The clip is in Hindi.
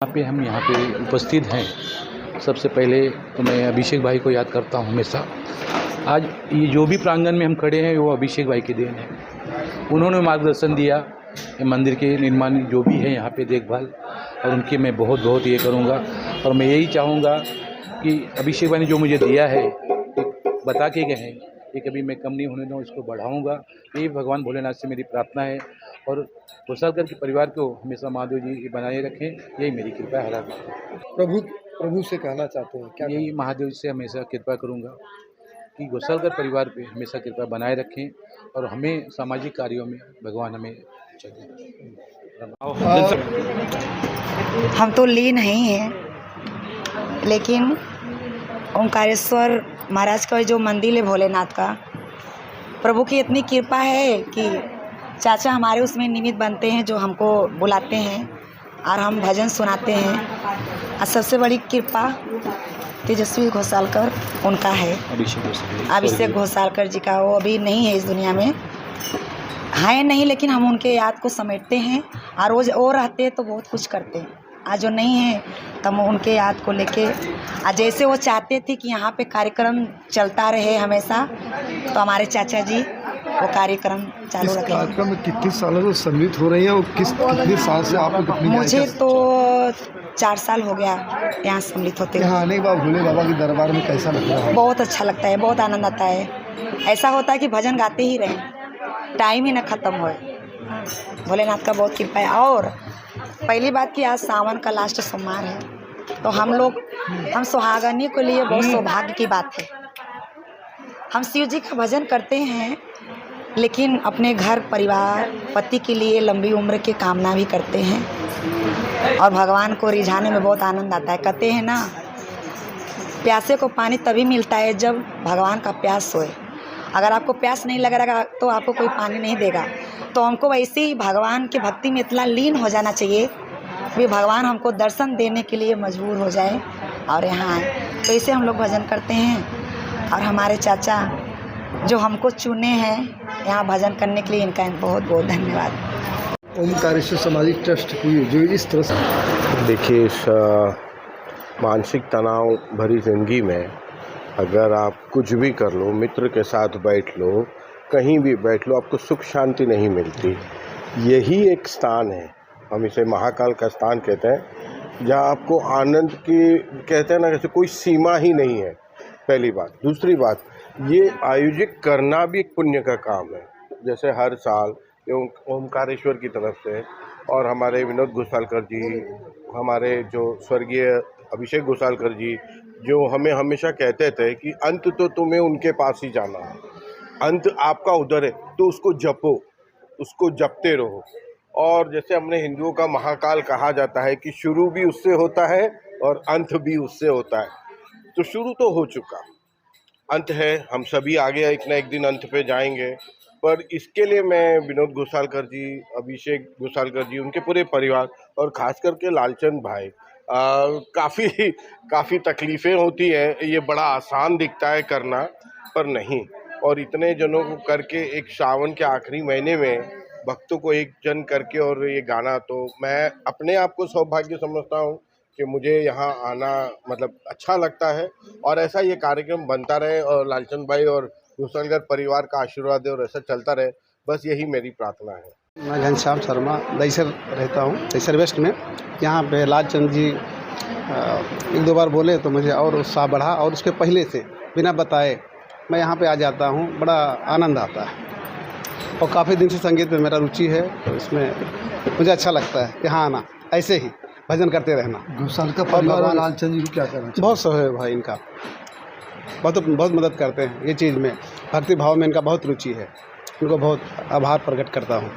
हम यहाँ पे उपस्थित हैं। सबसे पहले तो मैं अभिषेक भाई को याद करता हूँ हमेशा। आज ये जो भी प्रांगण में हम खड़े हैं वो अभिषेक भाई की देन है। उन्होंने मार्गदर्शन दिया मंदिर के निर्माण जो भी है यहाँ पे देखभाल, और उनकी मैं बहुत बहुत ये करूँगा। और मैं यही चाहूँगा कि अभिषेक भाई ने जो मुझे दिया है, बता के गए हैं, ये कभी मैं कम नहीं होने दूँ, इसको बढ़ाऊँगा। यही भगवान भोलेनाथ से मेरी प्रार्थना है। और घोसालकर के परिवार को हमेशा महादेव जी बनाए रखें, यही मेरी कृपा है। प्रभु से कहना चाहते हैं क्या? यही महादेव से हमेशा कृपा करूँगा कि घोसालकर परिवार पे हमेशा कृपा बनाए रखें और हमें सामाजिक कार्यों में भगवान हमें चले। हम तो लीन नहीं हैं, लेकिन ओंकारेश्वर महाराज का जो मंदिर है भोलेनाथ का, प्रभु की इतनी कृपा है कि चाचा हमारे उसमें निमित्त बनते हैं, जो हमको बुलाते हैं और हम भजन सुनाते हैं। और सबसे बड़ी कृपा तेजस्वी घोसालकर उनका है, अभिषेक घोसालकर जी का। वो अभी नहीं है इस दुनिया में, है नहीं, लेकिन हम उनके याद को समेटते हैं और रोज़ वो रहते हैं तो बहुत कुछ करते हैं। आज जो नहीं है तो हम उनके याद को लेके, जैसे वो चाहते थे कि यहाँ पे कार्यक्रम चलता रहे हमेशा, तो हमारे चाचा जी वो कार्यक्रम चालू रखें। कार्यक्रम में कितने सालों से सम्मिलित हो रही है और कितने साल से आप? मुझे तो 4 साल हो गया यहाँ सम्मिलित होते। यहाँ आने के बाद भोले बाबा के दरबार में कैसा लगता है? बहुत अच्छा लगता है, बहुत आनंद आता है। ऐसा होता है कि भजन गाते ही रहें, टाइम ही ना ख़त्म हो। भोलेनाथ का बहुत कृपा है। और पहली बात कि आज सावन का लास्ट सोमवार है, तो हम सुहागनी के लिए बहुत सौभाग्य की बात है। हम शिव जी का भजन करते हैं, लेकिन अपने घर परिवार पति के लिए लंबी उम्र की कामना भी करते हैं और भगवान को रिझाने में बहुत आनंद आता है। कहते हैं ना, प्यासे को पानी तभी मिलता है जब भगवान का प्यास सोए। अगर आपको प्यास नहीं लग रहा तो आपको कोई पानी नहीं देगा। तो हमको वैसे ही भगवान की भक्ति में इतना लीन हो जाना चाहिए कि भगवान हमको दर्शन देने के लिए मजबूर हो जाए और यहाँ आए। तो इसे हम लोग भजन करते हैं। और हमारे चाचा जो हमको चुने हैं यहाँ भजन करने के लिए, इनका बहुत बहुत धन्यवाद। ओंकारेश्वर सामाजिक ट्रस्ट की जो इस तरह से, देखिए, इस मानसिक तनाव भरी ज़िंदगी में अगर आप कुछ भी कर लो, मित्र के साथ बैठ लो, कहीं भी बैठ लो, आपको सुख शांति नहीं मिलती। यही एक स्थान है, हम इसे महाकाल का स्थान कहते हैं, जहाँ आपको आनंद की, कहते हैं ना, जैसे कोई सीमा ही नहीं है। पहली बात। दूसरी बात, ये आयोजित करना भी एक पुण्य का काम है। जैसे हर साल ओंकारेश्वर की तरफ से और हमारे विनोद घोसालकर जी, हमारे जो स्वर्गीय अभिषेक घोसालकर जी, जो हमें हमेशा कहते थे कि अंत तो तुम्हें उनके पास ही जाना है, अंत आपका उधर है, तो उसको जपो, उसको जपते रहो। और जैसे हमने हिंदुओं का महाकाल कहा जाता है कि शुरू भी उससे होता है और अंत भी उससे होता है। तो शुरू तो हो चुका, अंत है, हम सभी आगे एक न एक दिन अंत पे जाएंगे। पर इसके लिए मैं विनोद घोसालकर जी, अभिषेक घोसालकर जी, उनके पूरे परिवार और ख़ास करके लालचंद भाई, काफ़ी तकलीफ़ें होती है। ये बड़ा आसान दिखता है करना, पर नहीं। और इतने जनों को करके एक सावन के आखिरी महीने में भक्तों को एक जन करके और ये गाना, तो मैं अपने आप को सौभाग्य समझता हूँ कि मुझे यहाँ आना मतलब अच्छा लगता है। और ऐसा ये कार्यक्रम बनता रहे और लालचंद भाई और घोसालकर परिवार का आशीर्वाद है और ऐसा चलता रहे, बस यही मेरी प्रार्थना है। मैं घनश्याम शर्मा दहीसर रहता हूँ, दहीसर वेस्ट में। यहाँ पे लालचंद जी 1-2 बार बोले तो मुझे और उत्साह बढ़ा, और उसके पहले से बिना बताए मैं यहाँ पे आ जाता हूँ, बड़ा आनंद आता है। और काफ़ी दिन से संगीत में मेरा रुचि है, तो इसमें मुझे अच्छा लगता है यहाँ आना, ऐसे ही भजन करते रहना। घोसालकर परिवार और लालचंद जी को क्या करना चाहिए? बहुत सहयोग भाई इनका, बहुत मदद करते हैं ये चीज़ में, भक्ति भाव में इनका बहुत रुचि है। उनको बहुत आभार प्रकट करता हूँ।